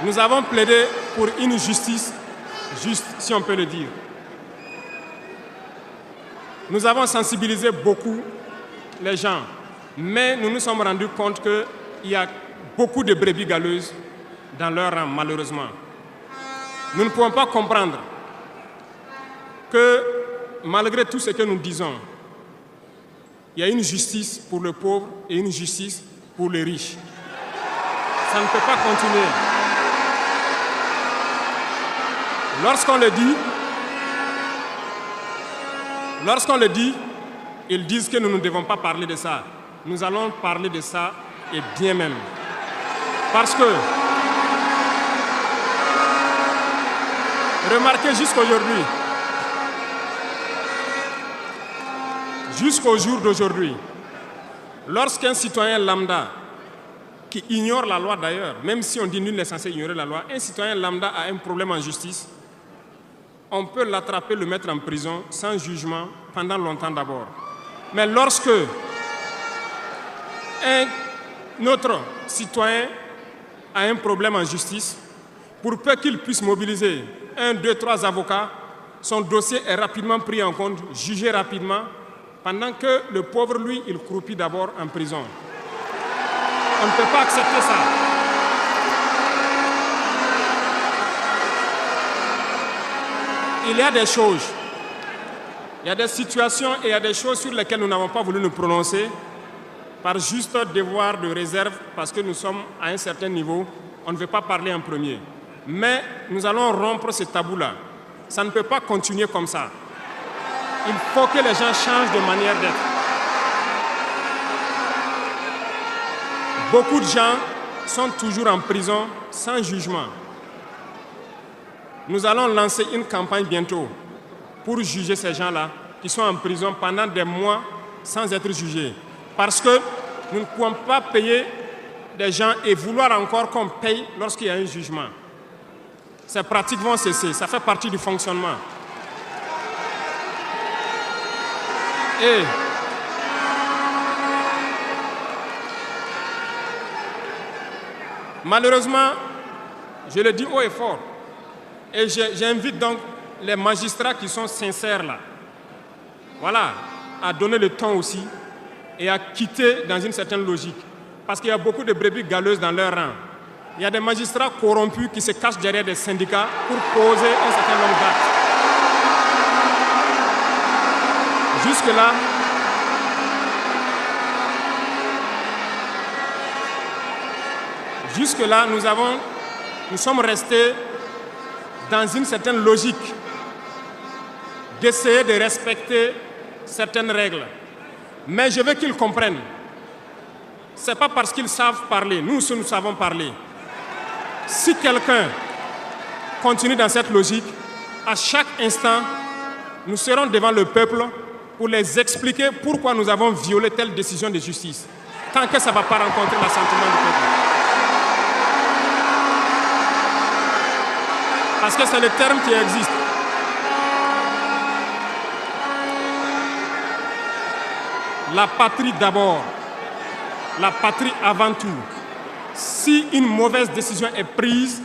Nous avons plaidé pour une justice juste, si on peut le dire. Nous avons sensibilisé beaucoup les gens, mais nous nous sommes rendus compte qu'il y a beaucoup de brebis galeuses dans leur rang, malheureusement. Nous ne pouvons pas comprendre que, malgré tout ce que nous disons, il y a une justice pour le pauvre et une justice pour les riches. Ça ne peut pas continuer. Lorsqu'on le dit, ils disent que nous ne devons pas parler de ça. Nous allons parler de ça, et bien même. Parce que, remarquez jusqu'au jour d'aujourd'hui, lorsqu'un citoyen lambda, qui ignore la loi d'ailleurs, même si on dit nul n'est censé ignorer la loi, un citoyen lambda a un problème en justice, on peut l'attraper, le mettre en prison sans jugement pendant longtemps d'abord. Mais lorsque un autre citoyen a un problème en justice, pour peu qu'il puisse mobiliser 1, 2, 3 avocats, son dossier est rapidement pris en compte, jugé rapidement, pendant que le pauvre, lui, il croupit d'abord en prison. On ne peut pas accepter ça. Il y a des choses, il y a des situations et il y a des choses sur lesquelles nous n'avons pas voulu nous prononcer par juste devoir de réserve, parce que nous sommes à un certain niveau, on ne veut pas parler en premier. Mais nous allons rompre ce tabou-là. Ça ne peut pas continuer comme ça. Il faut que les gens changent de manière d'être. Beaucoup de gens sont toujours en prison sans jugement. Nous allons lancer une campagne bientôt pour juger ces gens-là qui sont en prison pendant des mois sans être jugés. Parce que nous ne pouvons pas payer des gens et vouloir encore qu'on paye lorsqu'il y a un jugement. Ces pratiques vont cesser, ça fait partie du fonctionnement. Et malheureusement, je le dis haut et fort, et j'invite donc les magistrats qui sont sincères là, voilà, à donner le ton aussi et à quitter dans une certaine logique. Parce qu'il y a beaucoup de brebis galeuses dans leur rang. Il y a des magistrats corrompus qui se cachent derrière des syndicats pour poser un certain nombre d'actes. Jusque-là, nous sommes restés dans une certaine logique d'essayer de respecter certaines règles. Mais je veux qu'ils comprennent. Ce n'est pas parce qu'ils savent parler, nous savons parler. Si quelqu'un continue dans cette logique, à chaque instant, nous serons devant le peuple pour les expliquer pourquoi nous avons violé telle décision de justice, tant que ça ne va pas rencontrer l'assentiment du peuple. Parce que c'est le terme qui existe. La patrie d'abord, la patrie avant tout. Si une mauvaise décision est prise,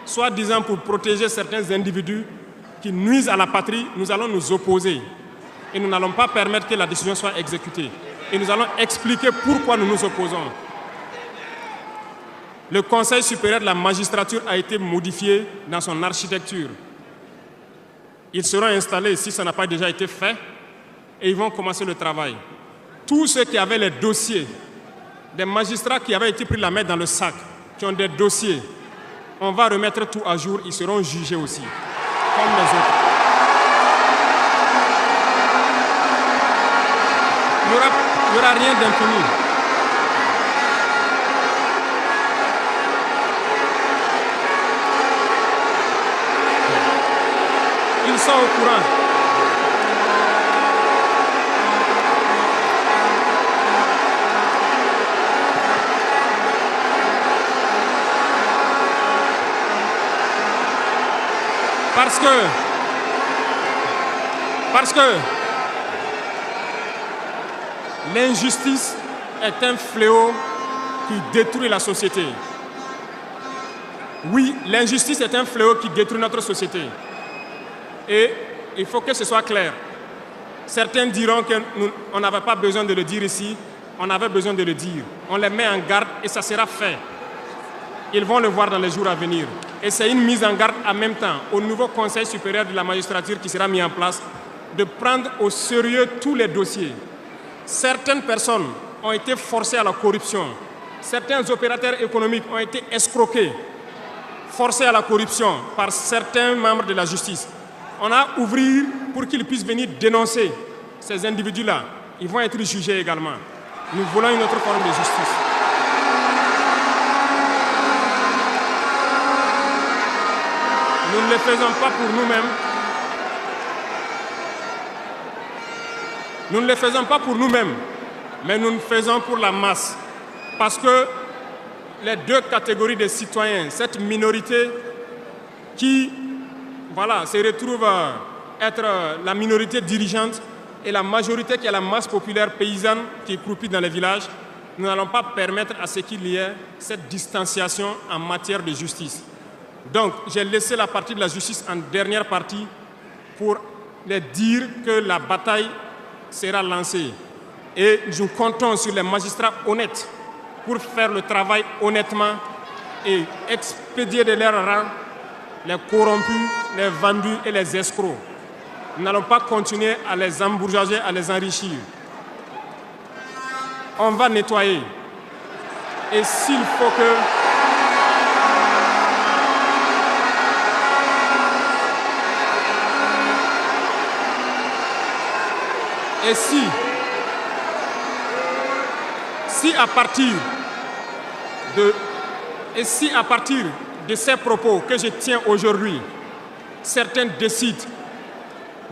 soi-disant pour protéger certains individus qui nuisent à la patrie, nous allons nous opposer. Et nous n'allons pas permettre que la décision soit exécutée. Et nous allons expliquer pourquoi nous nous opposons. Le Conseil supérieur de la magistrature a été modifié dans son architecture. Ils seront installés, si ça n'a pas déjà été fait, et ils vont commencer le travail. Tous ceux qui avaient les dossiers, des magistrats qui avaient été pris la main dans le sac, qui ont des dossiers, on va remettre tout à jour, ils seront jugés aussi, comme les autres. Il n'y aura rien d'impuni. Ils sont au courant. Parce que l'injustice est un fléau qui détruit la société. Oui, l'injustice est un fléau qui détruit notre société. Et il faut que ce soit clair. Certains diront qu'on n'avait pas besoin de le dire ici, on avait besoin de le dire. On les met en garde et ça sera fait. Ils vont le voir dans les jours à venir. Et c'est une mise en garde en même temps au nouveau Conseil supérieur de la magistrature qui sera mis en place de prendre au sérieux tous les dossiers. Certaines personnes ont été forcées à la corruption. Certains opérateurs économiques ont été escroqués, forcés à la corruption par certains membres de la justice. On a ouvert pour qu'ils puissent venir dénoncer ces individus-là. Ils vont être jugés également. Nous voulons une autre forme de justice. Nous ne le faisons pas pour nous-mêmes. Nous ne le faisons pas pour nous-mêmes, mais nous le faisons pour la masse. Parce que les deux catégories de citoyens, cette minorité qui se retrouve être la minorité dirigeante et la majorité qui est la masse populaire paysanne qui croupit dans les villages, nous n'allons pas permettre à ce qu'il y ait cette distanciation en matière de justice. Donc, j'ai laissé la partie de la justice en dernière partie pour les dire que la bataille sera lancée. Et nous comptons sur les magistrats honnêtes pour faire le travail honnêtement et expédier de leur rang les corrompus, les vendus et les escrocs. Nous n'allons pas continuer à les embourgeoiser, à les enrichir. On va nettoyer. Et s'il faut que... Et si à partir de ces propos que je tiens aujourd'hui, certains décident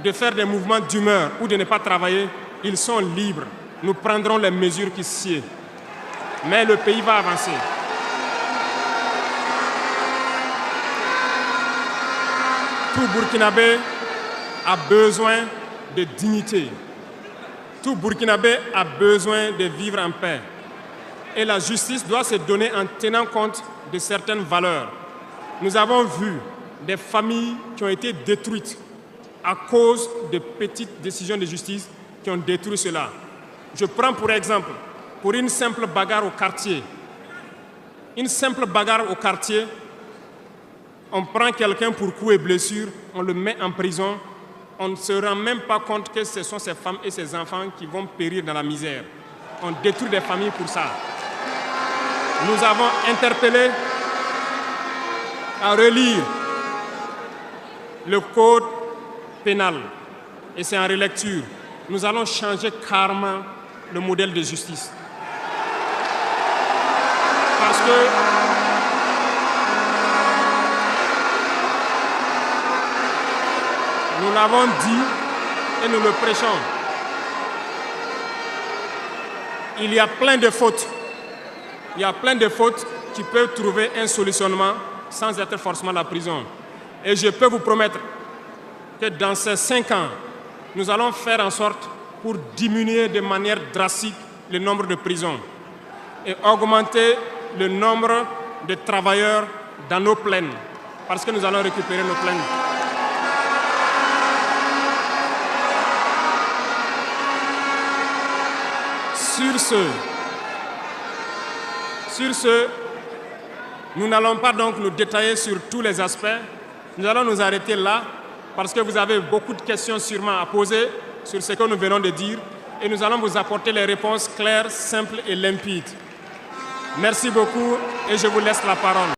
de faire des mouvements d'humeur ou de ne pas travailler, ils sont libres. Nous prendrons les mesures qui sied. Mais le pays va avancer. Tout Burkinabé a besoin de dignité. Tout Burkinabé a besoin de vivre en paix. Et la justice doit se donner en tenant compte de certaines valeurs. Nous avons vu des familles qui ont été détruites à cause de petites décisions de justice qui ont détruit cela. Je prends pour exemple, pour une simple bagarre au quartier. Une simple bagarre au quartier, on prend quelqu'un pour coups et blessures, on le met en prison. On ne se rend même pas compte que ce sont ces femmes et ces enfants qui vont périr dans la misère. On détruit des familles pour ça. Nous avons interpellé à relire le code pénal. Et c'est en relecture. Nous allons changer carrément le modèle de justice. Parce que nous l'avons dit et nous le prêchons. Il y a plein de fautes. Il y a plein de fautes qui peuvent trouver un solutionnement sans être forcément la prison. Et je peux vous promettre que dans ces 5 ans, nous allons faire en sorte pour diminuer de manière drastique le nombre de prisons et augmenter le nombre de travailleurs dans nos plaines, parce que nous allons récupérer nos plaines. Sur ce, nous n'allons pas donc nous détailler sur tous les aspects. Nous allons nous arrêter là parce que vous avez beaucoup de questions sûrement à poser sur ce que nous venons de dire et nous allons vous apporter les réponses claires, simples et limpides. Merci beaucoup et je vous laisse la parole.